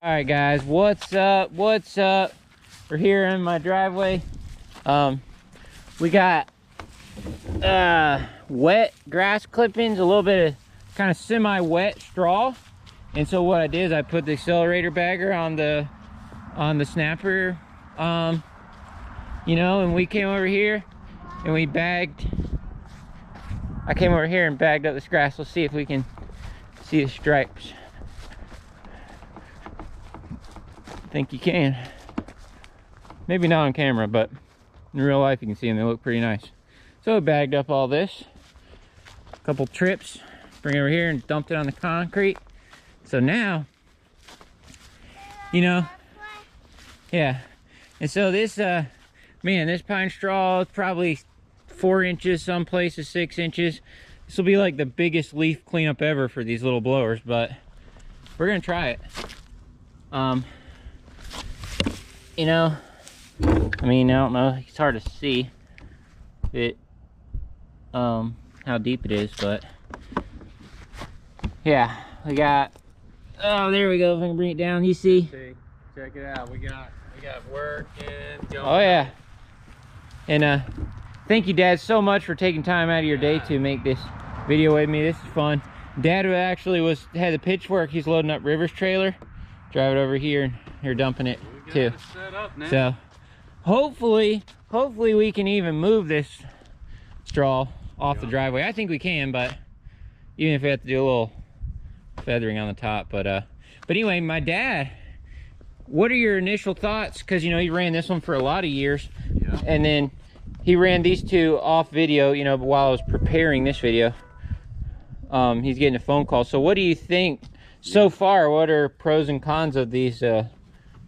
All right, guys, what's up? What's up? We're here in my driveway. We got wet grass clippings, a little bit of kind of semi-wet straw, and so what I did is I put the accelerator bagger on the snapper, you know, and we came over here and we bagged. I came over here and bagged up this grass. Let's see if we can see the stripes. I think you can. Maybe not on camera, but in real life you can see them. They look pretty nice. So I bagged up all this, a couple trips, bring it over here and dumped it on the concrete. So now, you know, yeah. And so this, man, this pine straw is probably 4 inches, some places 6 inches. This will be like the biggest leaf cleanup ever for these little blowers, but we're gonna try it. You know, I mean, I don't know, it's hard to see it, how deep it is, but yeah, we got, oh, there we go. If I can bring it down, you see? Check it out. We got work and going. Oh yeah. And thank you, Dad, so much for taking time out of your day to make this video with me. This is fun. Dad actually had the pitchfork. He's loading up River's trailer, drive it over here, and you're dumping it too. Set up now. So hopefully we can even move this straw off the driveway. I think we can, but even if we have to do a little feathering on the top. But anyway, my dad, what are your initial thoughts? Because, you know, he ran this one for a lot of years. Yeah. And then he ran these two off video, you know, while I was preparing this video. He's getting a phone call. So what do you think so far? What are pros and cons of these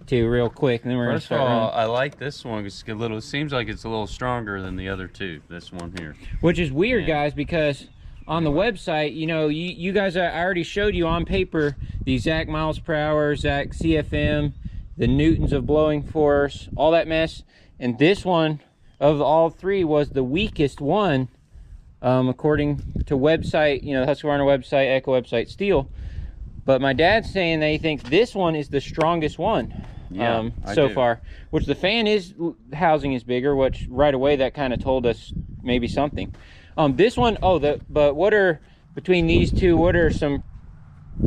two real quick? And then we're going to start running. I like this one. It's a little, it seems like it's a little stronger than the other two, this one here. Which is weird, guys, because on the website, you know, you guys, I already showed you on paper the exact miles per hour, exact CFM, the newtons of blowing force, all that mess. And this one of all three was the weakest one, according to website, you know, the Husqvarna website, Echo website, Stihl. But my dad's saying that he thinks this one is the strongest one, so far. Which the fan housing is bigger, which right away that kind of told us maybe something. This one, but what are, between these two, what are some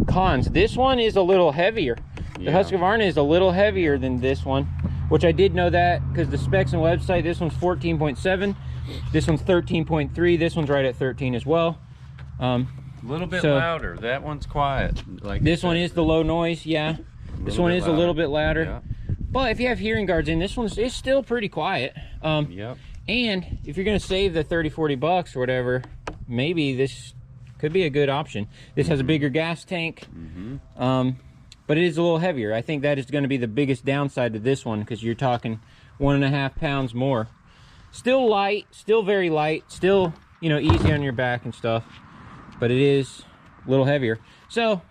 cons? This one is a little heavier. The Husqvarna is a little heavier than this one, which I did know that because the specs on the website, this one's 14.7, this one's 13.3, this one's right at 13 as well. A little bit louder. That one's quiet. Like this one is the low noise, yeah. This one is a little bit louder. Yeah. But if you have hearing guards in, this one's still pretty quiet. Yep. And if you're gonna save the 30-40 bucks or whatever, maybe this could be a good option. This has a bigger gas tank, but it is a little heavier. I think that is going to be the biggest downside to this one, because you're talking 1.5 pounds more. Still light, still very light, still, you know, easy on your back and stuff, but it is a little heavier. So,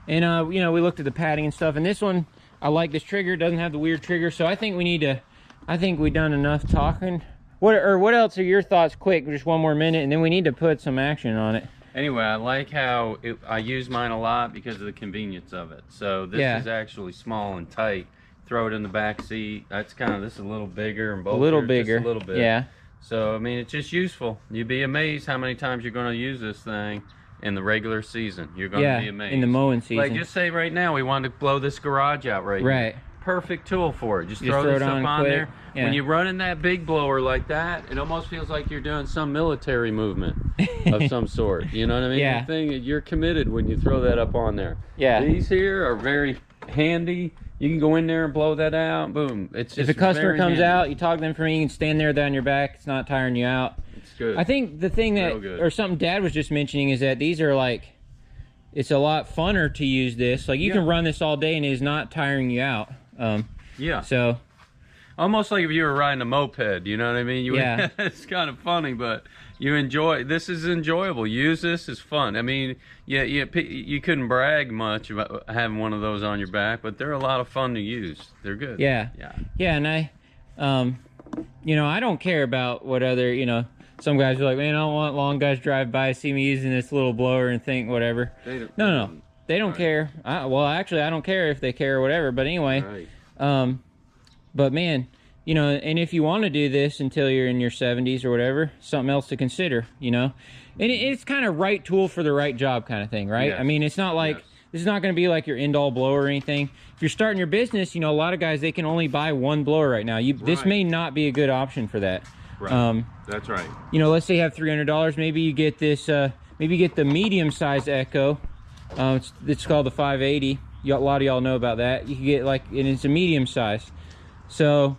and you know, we looked at the padding and stuff, and this one, I like this trigger. It doesn't have the weird trigger, so I think we need to, I think we've done enough talking. What else are your thoughts, quick, just one more minute, and then we need to put some action on it. Anyway, I like how I use mine a lot because of the convenience of it. So this is actually small and tight. Throw it in the back seat. That's kind of, this is a little bigger, and both a little bigger, just a little bit. Yeah. So I mean, it's just useful. You'd be amazed how many times you're going to use this thing in the regular season. You're going to be amazed. In the mowing season. Like, just say right now we wanted to blow this garage out here. Perfect tool for it. Just throw this up on there. Yeah. When you're running that big blower like that, it almost feels like you're doing some military movement of some sort. You know what I mean? Yeah. The thing, you're committed when you throw that up on there. Yeah. These here are very handy. You can go in there and blow that out. Boom. It's just, if a customer comes handy. out, you talk to them for me, you can stand there on your back. It's not tiring you out. It's good. I think the thing that, or something Dad was just mentioning, is that these are like, it's a lot funner to use this. Like, you can run this all day and it is not tiring you out. Yeah. So almost like if you were riding a moped, you know what I mean? Yeah. It's kind of funny, but you enjoy, this is enjoyable. Use this, is fun. I mean, yeah, you couldn't brag much about having one of those on your back, but they're a lot of fun to use. They're good. Yeah. Yeah, and I, you know, I don't care about what other, you know, some guys are like, man, I don't want long guys drive by, see me using this little blower and think whatever. No. they don't care. Well, actually, I don't care if they care or whatever. But anyway, but man, you know, and if you want to do this until you're in your 70s or whatever, something else to consider, you know. And it's kind of right tool for the right job kind of thing, right? Yes. I mean, it's not like this is not going to be like your end-all blower or anything. If you're starting your business, you know, a lot of guys, they can only buy one blower right now. This may not be a good option for that. Right. That's right. You know, let's say you have $300. Maybe you get this. Maybe you get the medium-sized Echo. It's called the 580. A lot of y'all know about that. You can get like, and it's a medium size. So,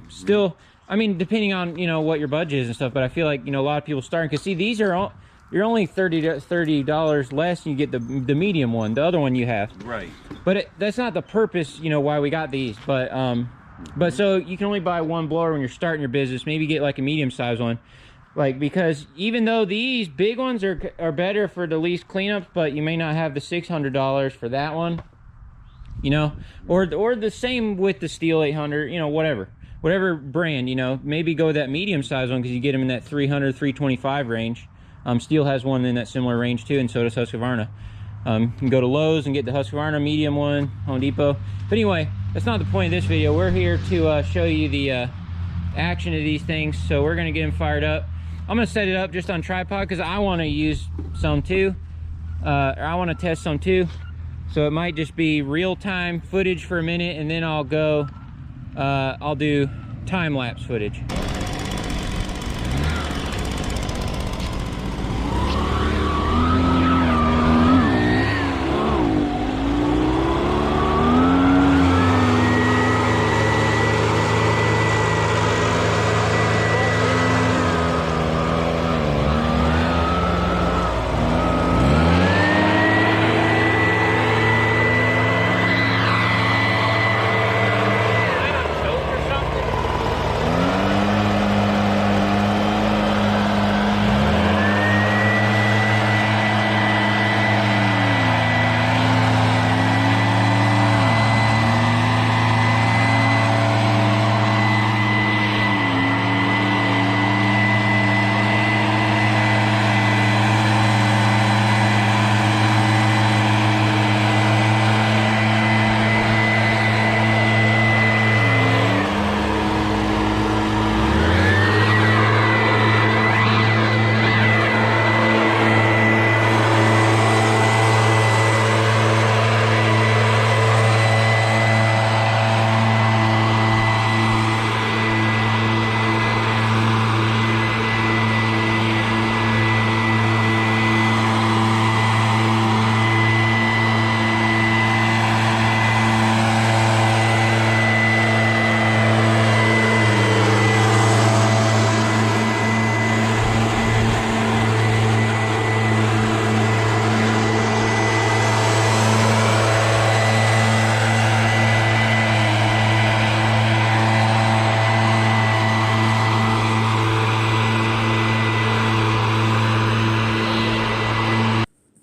still, I mean, depending on, you know, what your budget is and stuff. But I feel like, you know, a lot of people starting, because see, these are all, you're only $30 less, and you get the medium one, the other one you have. Right. But that's not the purpose, you know, why we got these. But so you can only buy one blower when you're starting your business. Maybe get like a medium-sized one. Like, because even though these big ones are better for the least cleanups, but you may not have the $600 for that one, you know, or the same with the Stihl 800, you know, whatever brand, you know, maybe go with that medium-sized one because you get them in that 300, 325 range. Stihl has one in that similar range too, and so does Husqvarna. You can go to Lowe's and get the Husqvarna medium one, Home Depot. But anyway, that's not the point of this video. We're here to show you the action of these things, so we're gonna get them fired up. I'm gonna set it up just on tripod because I want to use some too, or I want to test some too. So it might just be real-time footage for a minute, and then I'll go, I'll do time-lapse footage.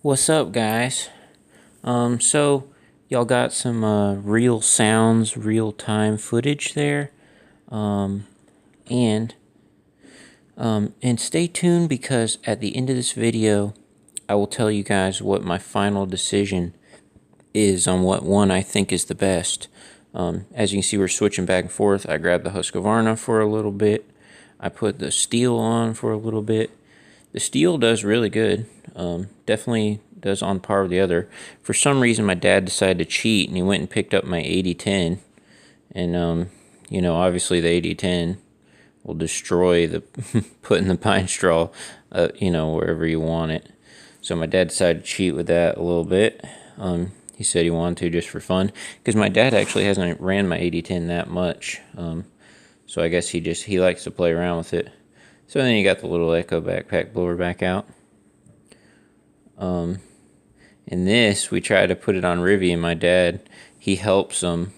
What's up, guys? So y'all got some real sounds, real-time footage there, and stay tuned because at the end of this video I will tell you guys what my final decision is on what one I think is the best. As you can see, we're switching back and forth. I grabbed the Husqvarna for a little bit. I put the Stihl on for a little bit. The Stihl does really good. Definitely does on par with the other. For some reason, my dad decided to cheat, and he went and picked up my 8010. And, you know, obviously the 8010 will destroy the putting the pine straw, you know, wherever you want it. So my dad decided to cheat with that a little bit. He said he wanted to just for fun, because my dad actually hasn't ran my 8010 that much. So I guess he likes to play around with it. So then you got the little Echo backpack blower back out. And this, we tried to put it on Rivy, and my dad, he helps him.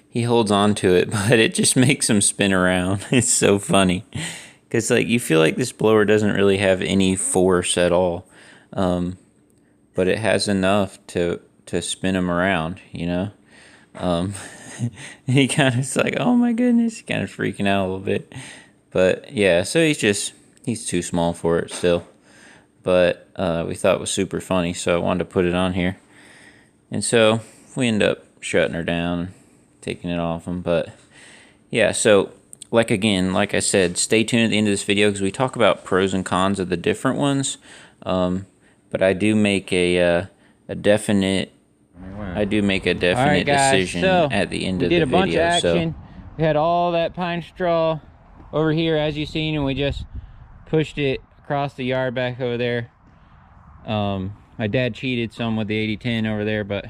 He holds on to it, but it just makes him spin around. It's so funny. Because, like, you feel like this blower doesn't really have any force at all. But it has enough to spin him around, you know? He kind of is like, oh my goodness, kind of freaking out a little bit. But, yeah, so he's too small for it still. but we thought it was super funny, so I wanted to put it on here. And so we end up shutting her down, taking it off them. But yeah, so like I said, stay tuned at the end of this video because we talk about pros and cons of the different ones. But I do make a definite decision at the end of the video. We did a bunch of action. We had all that pine straw over here, as you've seen, and we just pushed it across the yard back over there. My dad cheated some with the 80-10 over there, but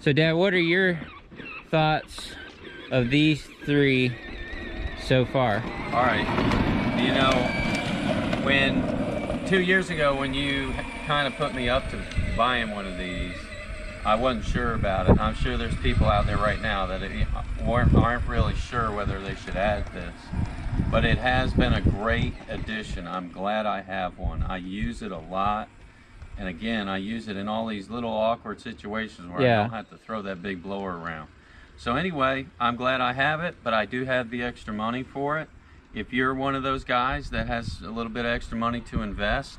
so Dad, what are your thoughts of these three so far? All right, you know, when 2 years ago when you kind of put me up to buying one of these, I wasn't sure about it. I'm sure there's people out there right now that aren't really sure whether they should add this, but it has been a great addition. I'm glad I have one. I use it a lot, and again, I use it in all these little awkward situations where I don't have to throw that big blower around. So anyway, I'm glad I have it, but I do have the extra money for it. If you're one of those guys that has a little bit of extra money to invest,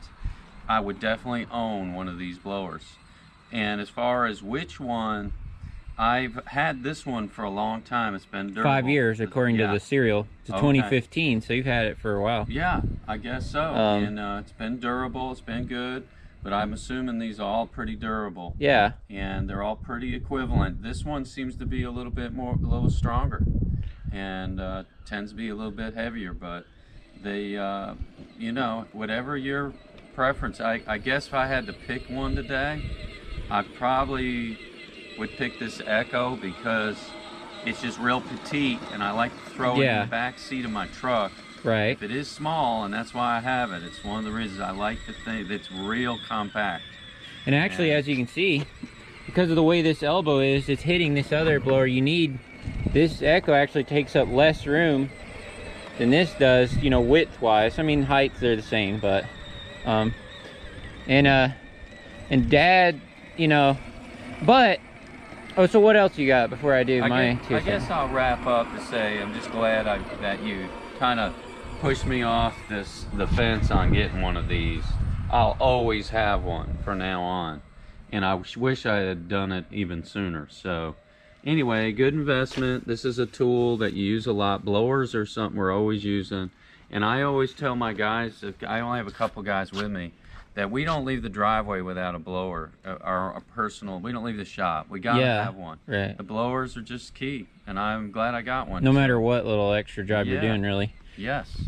I would definitely own one of these blowers. And as far as which one, I've had this one for a long time. It's been durable. 5 years, according to the serial. It's 2015, so you've had it for a while. Yeah, I guess so. And it's been durable, it's been good, but I'm assuming these are all pretty durable. Yeah. And they're all pretty equivalent. This one seems to be a little stronger, and tends to be a little bit heavier, but they, you know, whatever your preference. I guess if I had to pick one today, I probably would pick this Echo because it's just real petite, and I like to throw it in the back seat of my truck. Right. If it is small, and that's why I have it. It's one of the reasons I like the thing. It's real compact. And actually, as you can see, because of the way this elbow is, it's hitting this other blower. You need, this Echo actually takes up less room than this does, you know, width-wise. I mean, heights are the same, but and Dad, you know, but so what else you got before I do my two cents? I guess I'll wrap up to say I'm just glad that you kind of pushed me off the fence on getting one of these. I'll always have one from now on, and I wish I had done it even sooner. So anyway, good investment. This is a tool that you use a lot. Blowers are something we're always using, and I always tell my guys, I only have a couple guys with me, that we don't leave the driveway without a blower or a personal. We don't leave the shop. We gotta have one. Right. The blowers are just key, and I'm glad I got one. No matter what little extra job you're doing, really. Yes.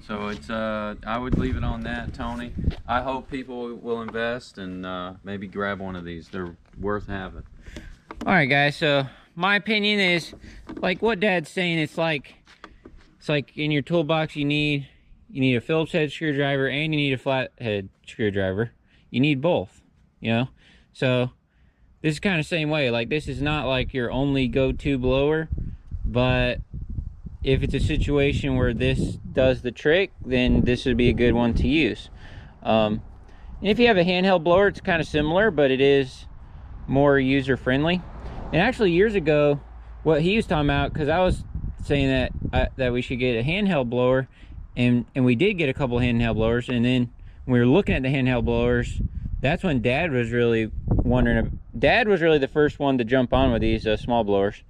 So it's I would leave it on that, Tony. I hope people will invest and maybe grab one of these. They're worth having. All right, guys. So my opinion is, like what Dad's saying, it's like in your toolbox you need a Phillips head screwdriver and you need a flathead screwdriver. You need both, you know. So this is kind of the same way. Like, this is not like your only go-to blower, but if it's a situation where this does the trick, then this would be a good one to use. And if you have a handheld blower, it's kind of similar, but it is more user-friendly. And actually, years ago, what he was talking about, because I was saying that we should get a handheld blower, and we did get a couple handheld blowers, and then when we were looking at the handheld blowers, that's when Dad was really wondering. Dad was really the first one to jump on with these small blowers.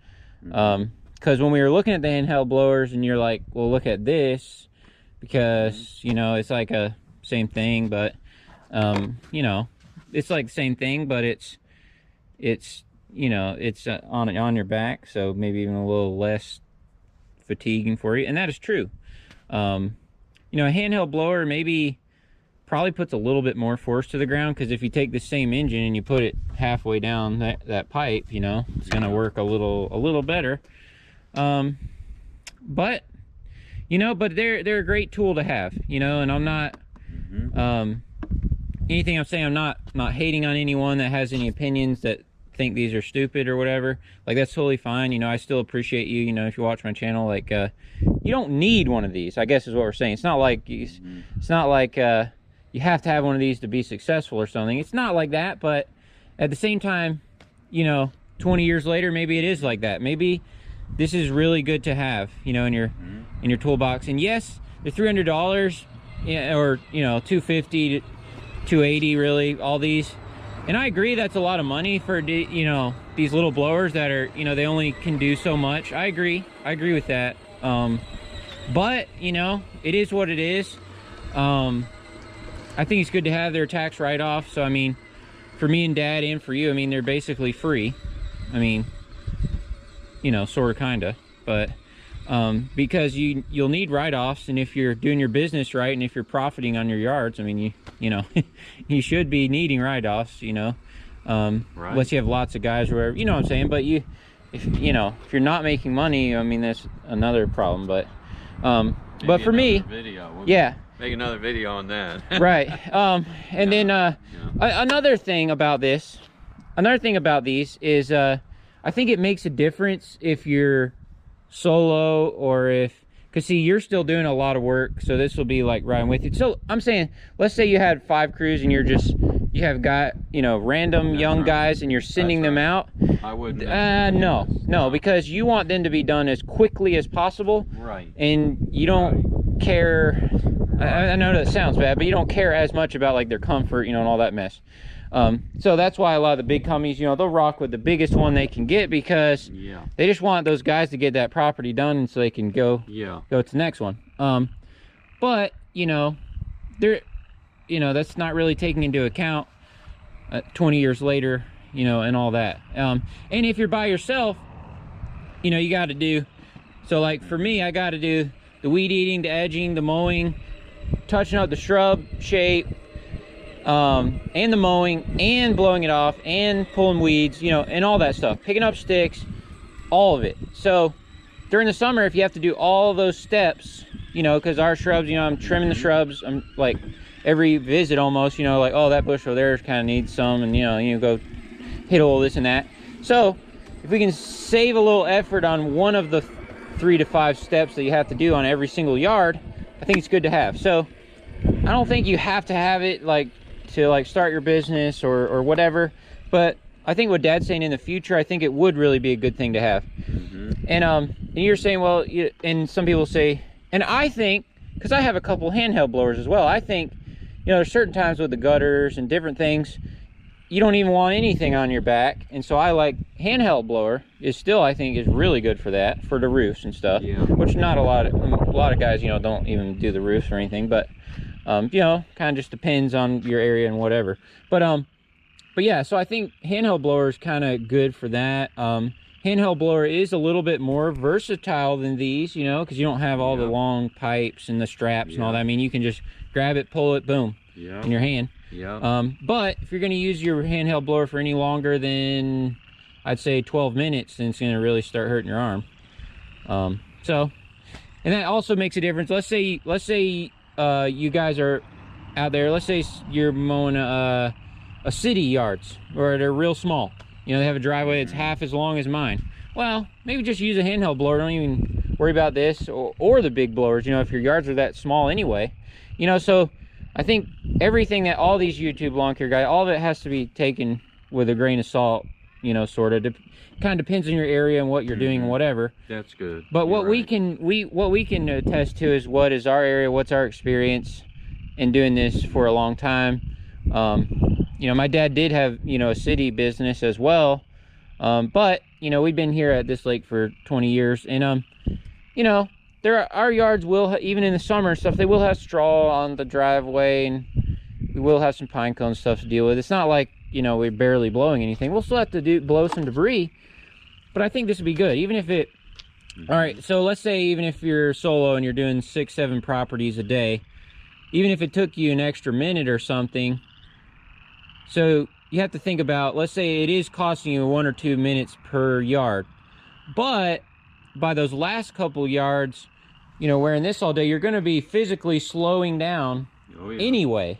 Because when we were looking at the handheld blowers, and you're like, well, look at this, because, you know, it's like a same thing, but, you know, it's like the same thing, but it's you know, it's on your back, so maybe even a little less fatiguing for you, and that is true. You know, a handheld blower probably puts a little bit more force to the ground, because if you take the same engine and you put it halfway down that pipe, you know, it's going to work a little better. But you know, but they're a great tool to have, you know. And I'm not anything I'm saying, I'm not hating on anyone that has any opinions that think these are stupid or whatever. Like, that's totally fine. You know, I still appreciate you, you know, if you watch my channel. Like, you don't need one of these, I guess is what we're saying. It's not like you have to have one of these to be successful or something. It's not like that, but at the same time, you know, 20 years later, maybe it is like that. Maybe this is really good to have, you know, in your toolbox. And yes, the $300, yeah, or, you know, $250, 280 really, all these. And I agree that's a lot of money for, you know, these little blowers that are, you know, they only can do so much. I agree with that. But you know, it is what it is. I think it's good to have their tax write-off. So I mean, for me and Dad and for you, I mean, they're basically free. I mean, you know, sort of, kind of, but because you'll need write-offs, and if you're doing your business right and if you're profiting on your yards, I mean, you know, you should be needing write-offs, you know, right. Unless you have lots of guys or whatever, you know what I'm saying. But if you're not making money, I mean, that's another problem. But but for me, yeah, make another video on that. Right. And then another thing about these is I think it makes a difference if you're solo or because see, you're still doing a lot of work, so this will be like riding with you. So I'm saying, let's say you had 5 crews and you have got, you know, random young guys and you're sending them out. I wouldn't. No, because you want them to be done as quickly as possible. Right. And you don't care. I know that sounds bad, but you don't care as much about like their comfort, you know, and all that mess. So that's why a lot of the big companies, you know, they'll rock with the biggest one they can get, because they just want those guys to get that property done, and so they can go to the next one. But you know, that's not really taking into account 20 years later, you know, and all that. And if you're by yourself, you know, you got to do, so like for me, I got to do the weed eating, the edging, the mowing, touching up the shrub shape, and the mowing, and blowing it off, and pulling weeds, you know, and all that stuff, picking up sticks, all of it. So during the summer, if you have to do all of those steps, you know, because our shrubs, you know, I'm trimming the shrubs, I'm like every visit almost, you know, like, oh, that bush over there kind of needs some, and you go hit all this and that. So if we can save a little effort on one of the 3 to 5 steps that you have to do on every single yard, I think it's good to have. So I don't think you have to have it like to like start your business or whatever, but I think what Dad's saying, in the future, I think it would really be a good thing to have. And you're saying, well, and some people say, and I think, because I have a couple handheld blowers as well, I think, you know, there's certain times with the gutters and different things, you don't even want anything on your back, and so I like handheld blower is still, I think, is really good for that, for the roofs and stuff. Which not a lot of guys, you know, don't even do the roofs or anything, but you know, kind of just depends on your area and whatever. But yeah, so I think handheld blower is kind of good for that. Handheld blower is a little bit more versatile than these, you know, because you don't have all the long pipes and the straps and all that. I mean, you can just grab it, pull it, boom, in your hand. But if you're going to use your handheld blower for any longer than, I'd say, 12 minutes, then it's going to really start hurting your arm. So, and that also makes a difference. Let's say you guys are out there, let's say you're mowing a city yards, or they're real small, you know, they have a driveway that's half as long as mine. Well, maybe just use a handheld blower. Don't even worry about this or the big blowers, you know, if your yards are that small anyway, you know. So I think everything that all these YouTube lawn care guys, all of it has to be taken with a grain of salt, you know, sort of. Kind of depends on your area and what you're doing and whatever. That's good. But what we can attest to is what is our area, what's our experience in doing this for a long time. You know, my dad did have, you know, a city business as well, but you know, we've been here at this lake for 20 years, and you know, our yards will, even in the summer and stuff, they will have straw on the driveway, and we will have some pine cone stuff to deal with. It's not like, you know, we're barely blowing anything. We'll still have to blow some debris, but I think this would be good, even if it, all right, so let's say even if you're solo and you're doing 6-7 properties a day, even if it took you an extra minute or something, so you have to think about, let's say it is costing you 1 or 2 minutes per yard, but by those last couple yards, you know, wearing this all day, you're going to be physically slowing down anyway.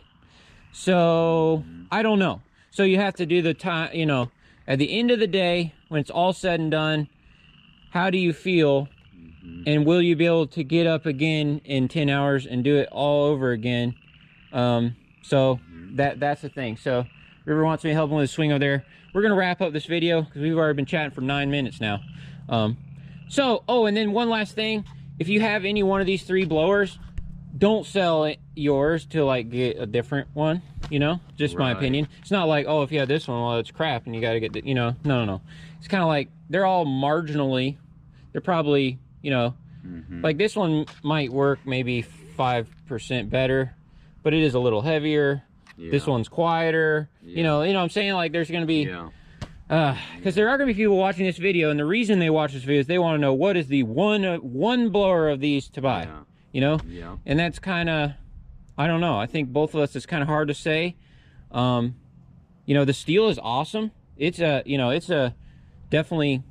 So I don't know. So you have to do the time, you know, at the end of the day, when it's all said and done, how do you feel? And will you be able to get up again in 10 hours and do it all over again? So that's the thing. So River wants me to help him with the swing over there. We're going to wrap up this video because we've already been chatting for 9 minutes now. So, oh, and then one last thing. If you have any one of these 3 blowers, don't sell yours to like get a different one. you know, just my opinion. It's not like, oh, if you have this one, well, it's crap and you got to get the, you know, no. It's kind of like they're all marginally, they're probably, you know, like this one might work maybe 5% better, but it is a little heavier. This one's quieter. You know what I'm saying? Like there's going to be, because there are going to be people watching this video, and the reason they watch this video is they want to know what is the one blower of these to buy, you know? And that's kind of, I don't know. I think both of us, it's kind of hard to say. You know, the Stihl is awesome. It's a, you know, it's a definitely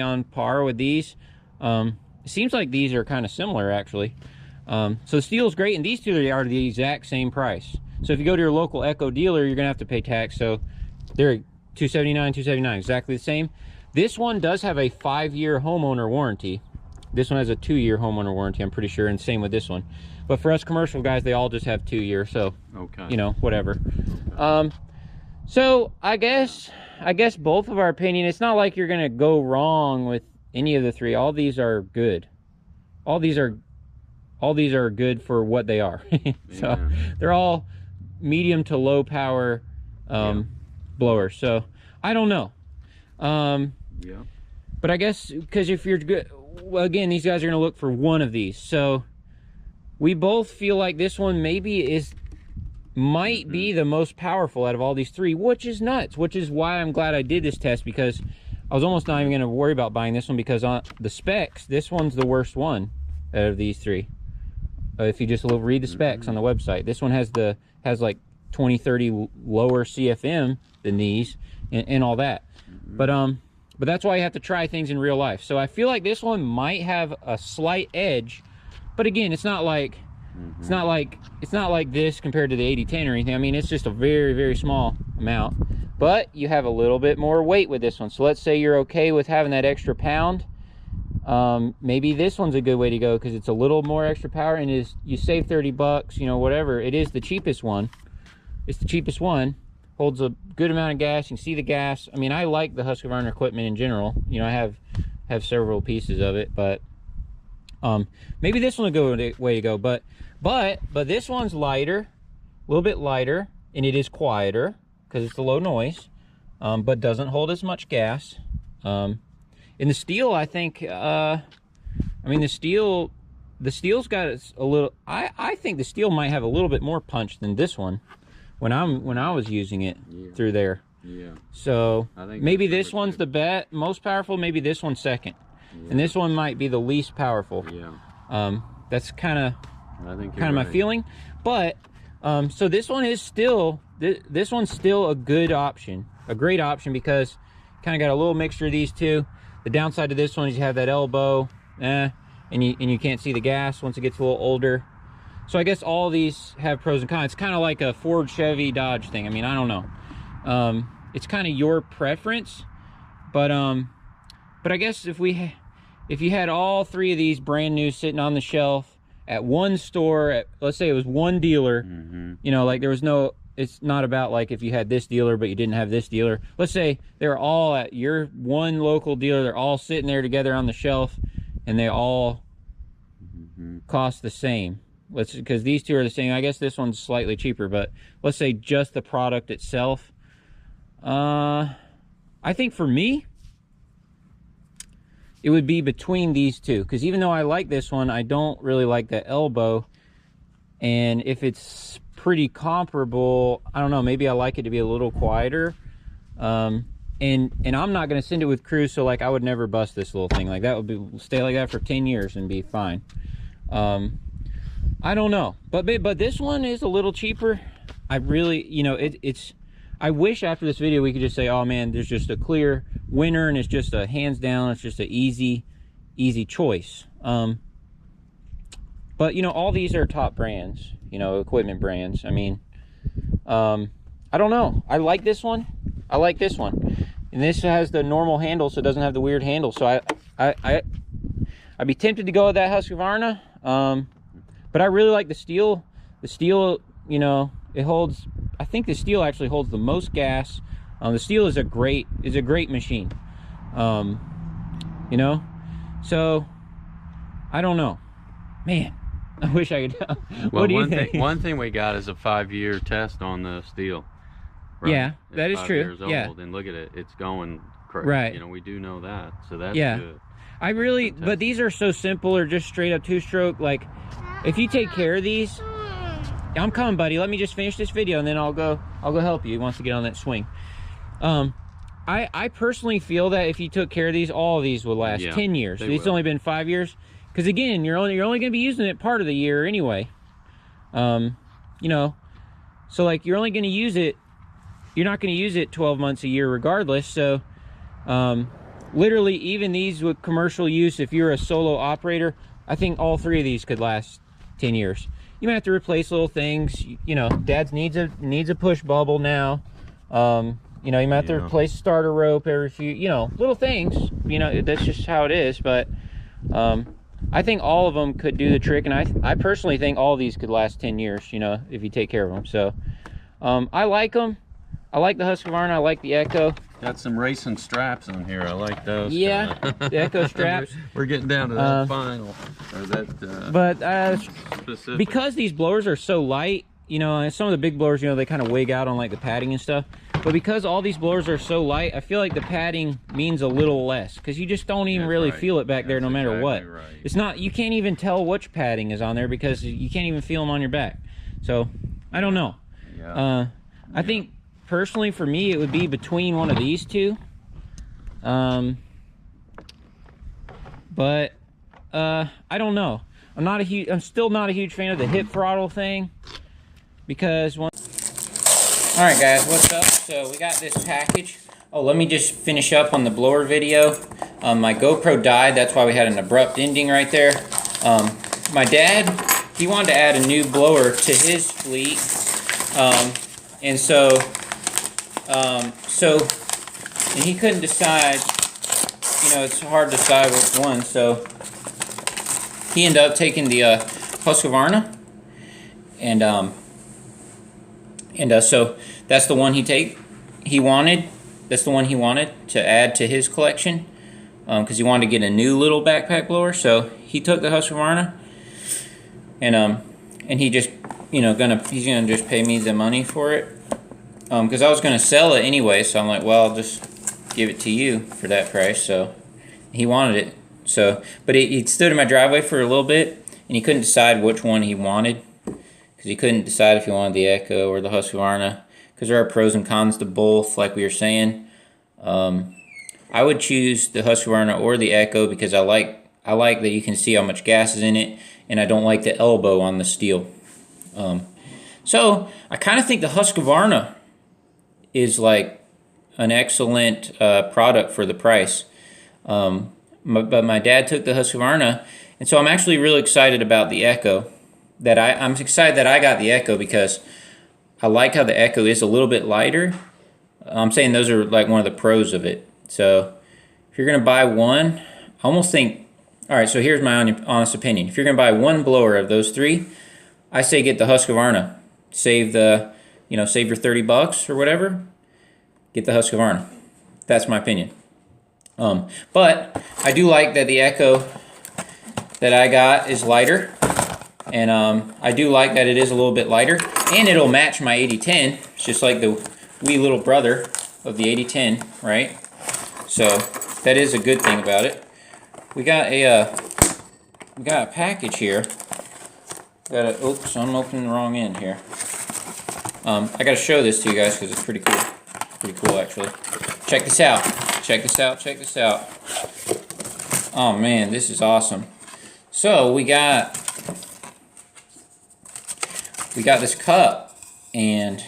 on par with these. It seems like these are kind of similar, actually. So the Stihl is great, and these two are the exact same price. So if you go to your local Echo dealer, you're gonna have to pay tax. So they're $279, exactly the same. This one does have a 5-year homeowner warranty. This one has a 2-year homeowner warranty, I'm pretty sure, and same with this one. But for us commercial guys, they all just have 2 years. So you know, whatever. So I guess both of our opinion, it's not like you're gonna go wrong with any of the three. All these are good. All these are good for what they are. So they're all medium to low power blowers. So I don't know. But I guess because if you're good, well, again, these guys are gonna look for one of these. So we both feel like this one maybe might be the most powerful out of all these three, which is nuts, which is why I'm glad I did this test, because I was almost not even going to worry about buying this one, because on the specs, this one's the worst one out of these three. If you just read the specs on the website, this one has like 20-30 lower CFM than these and all that. But that's why you have to try things in real life. So I feel like this one might have a slight edge, but again, it's not like it's not like this compared to the 8010 or anything. I mean, it's just a very, very small amount, but you have a little bit more weight with this one. So let's say you're okay with having that extra pound. Maybe this one's a good way to go, because it's a little more extra power, and you save 30 bucks, you know, whatever. It is the cheapest one. It's the cheapest one. Holds a good amount of gas. You can see the gas. I mean, I like the Husqvarna equipment in general. You know, I have several pieces of it, but maybe this one will go the way to go. But this one's lighter, a little bit lighter, and it is quieter because it's a low noise, but doesn't hold as much gas. In the Stihl, I think, I mean, the Stihl's got a little, I think the Stihl might have a little bit more punch than this one when I was using it through there. So maybe this one's the most powerful, maybe this one's second. And this one might be the least powerful. That's kind of my feeling. But so this one is still, this one's still a good option, a great option, because kind of got a little mixture of these two. The downside to this one is you have that elbow, and you can't see the gas once it gets a little older. So I guess all these have pros and cons. It's kind of like a Ford, Chevy, Dodge thing. I mean, I don't know. It's kind of your preference, but I guess if you had all three of these brand new sitting on the shelf at one store, let's say it was one dealer, you know, like there was no, it's not about like if you had this dealer but you didn't have this dealer. Let's say they're all at your one local dealer, they're all sitting there together on the shelf, and they all cost the same. Because these two are the same. I guess this one's slightly cheaper, but let's say just the product itself. I think for me, it would be between these two, because even though I like this one, I don't really like the elbow. And if it's pretty comparable, I don't know, maybe I like it to be a little quieter. And I'm not going to send it with cruise, so like I would never bust this little thing. Like that would be stay like that for 10 years and be fine. I don't know, but this one is a little cheaper. I really, you know, it's I wish after this video we could just say, oh man, there's just a clear winner, and it's just a hands down, it's just an easy choice. But you know, all these are top brands, you know, equipment brands. I mean, I don't know, I like this one, and this has the normal handle, so it doesn't have the weird handle. So I'd be tempted to go with that Husqvarna, but I really like the Stihl. The Stihl, you know, it holds, I think the Stihl actually holds the most gas. The Stihl is a great machine, you know. So I don't know, man. I wish I could. Well, what do you think? One thing we got is a 5-year test on the Stihl. Right? Yeah, that is true. Years old, yeah. And look at it, it's going crazy. Right. You know, we do know that, so that's good. I really, but these are so simple, or just straight up 2-stroke. Like, if you take care of these, I'm coming, buddy. Let me just finish this video, and then I'll go help you. He wants to get on that swing. I personally feel that if you took care of these, all of these would last 10 years. It's only been 5 years, because again, you're only going to be using it part of the year anyway. You know, so like you're only going to use it. You're not going to use it 12 months a year regardless. So, literally, even these with commercial use, if you're a solo operator, I think all 3 of these could last 10 years. You might have to replace little things. You know, Dad's needs a push bubble now. You know, you might have to replace starter rope every few, you know, little things. You know, that's just how it is. But I think all of them could do the trick, and I personally think all of these could last 10 years, you know, if you take care of them. So I like them. I like the Husqvarna. I like the Echo. Got some racing straps on here. I like those. Yeah, the Echo straps. We're getting down to that final, or that specific. Because these blowers are so light, you know, and some of the big blowers, you know, they kind of wig out on like the padding and stuff. But because all these blowers are so light, I feel like the padding means a little less, because you just don't even really feel it back there no matter what. Right. It's not, you can't even tell which padding is on there because you can't even feel them on your back. So I don't know. I think personally for me it would be between one of these two. But I don't know. I'm still not a huge fan of the hip throttle thing, because all right guys, what's up? So we got this package. Oh, let me just finish up on the blower video. My GoPro died, that's why we had an abrupt ending right there. My dad, he wanted to add a new blower to his fleet, and so and he couldn't decide. You know, it's hard to decide which one, so he ended up taking the Husqvarna, and so that's the one he wanted. That's the one he wanted to add to his collection, because he wanted to get a new little backpack blower. So he took the Husqvarna, and he just, you know, he's gonna just pay me the money for it, because I was gonna sell it anyway. So I'm like, well, I'll just give it to you for that price. So he wanted it. So, but he stood in my driveway for a little bit, and he couldn't decide which one he wanted, because he couldn't decide if he wanted the Echo or the Husqvarna, because there are pros and cons to both, like we were saying. I would choose the Husqvarna or the Echo, because I like that you can see how much gas is in it, and I don't like the elbow on the Stihl. So I kind of think the Husqvarna is like an excellent product for the price. But my dad took the Husqvarna, and so I'm actually really excited about the Echo. I'm excited that I got the Echo, because I like how the Echo is a little bit lighter. I'm saying those are like one of the pros of it. So if you're going to buy one, I almost think, all right, so here's my honest opinion. If you're going to buy one blower of those 3, I say get the Husqvarna. Save your $30 or whatever. Get the Husqvarna. That's my opinion. But I do like that the Echo that I got is lighter, and I do like that it is a little bit lighter, and it'll match my 8010. It's just like the wee little brother of the 8010, right? So that is a good thing about it. We got a package here. Oops, I'm opening the wrong end here. I gotta show this to you guys because it's pretty cool. Pretty cool, actually. Check this out. Check this out. Check this out. Oh man, this is awesome. So we got this cup, and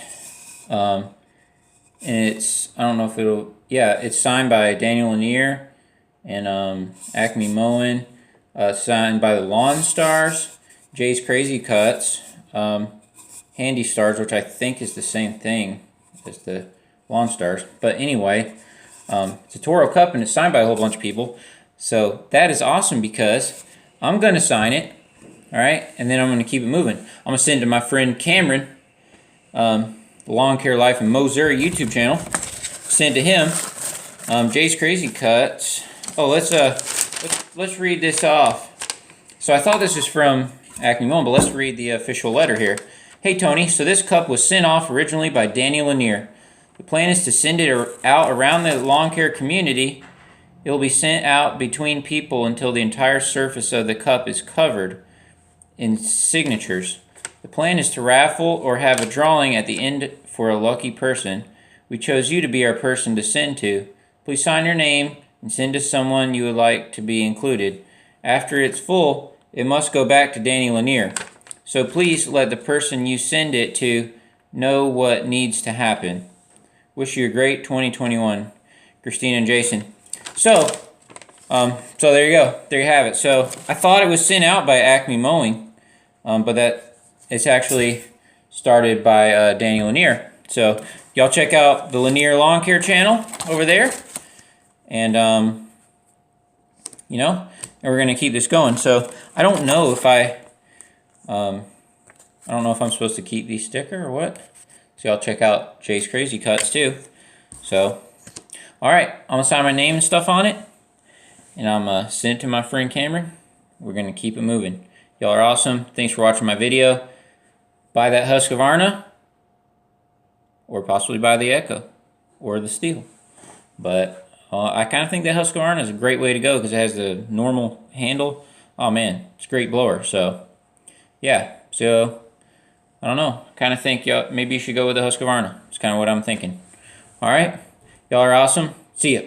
it's, I don't know if it'll, yeah, it's signed by Daniel Lanier and Acme Mowing, signed by the Lawn Stars, Jay's Crazy Cuts, Handy Stars, which I think is the same thing as the Lawn Stars. But anyway, it's a Toro cup, and it's signed by a whole bunch of people. So that is awesome, because I'm going to sign it, all right, and then I'm going to keep it moving. I'm going to send it to my friend Cameron, the Lawn Care Life and Missouri YouTube channel. Send it to him. Jay's Crazy Cuts. Oh, let's read this off. So I thought this was from Acme Mowing, but let's read the official letter here. Hey Tony, so this cup was sent off originally by Danny Lanier. The plan is to send it out around the lawn care community. It will be sent out between people until the entire surface of the cup is covered in signatures. The plan is to raffle or have a drawing at the end for a lucky person. We chose you to be our person to send to. Please sign your name and send to someone you would like to be included. After it's full, it must go back to Danny Lanier. So please let the person you send it to know what needs to happen. Wish you a great 2021, Christina and Jason. So there you go. There you have it. So I thought it was sent out by Acme Mowing, but that it's actually started by Danny Lanier. So y'all check out the Lanier Lawn Care channel over there, and you know, and we're gonna keep this going. So I don't know if I don't know if I'm supposed to keep these sticker or what. So y'all check out Jay's Crazy Cuts too. So, all right, I'm gonna sign my name and stuff on it, and I'm gonna send it to my friend Cameron. We're gonna keep it moving. Y'all are awesome. Thanks for watching my video. Buy that Husqvarna, or possibly buy the Echo, or the Stihl. But I kind of think the Husqvarna is a great way to go because it has the normal handle. Oh man, it's a great blower. So, yeah. So, I don't know. Kind of think y'all maybe you should go with the Husqvarna. It's kind of what I'm thinking. All right. Y'all are awesome. See ya.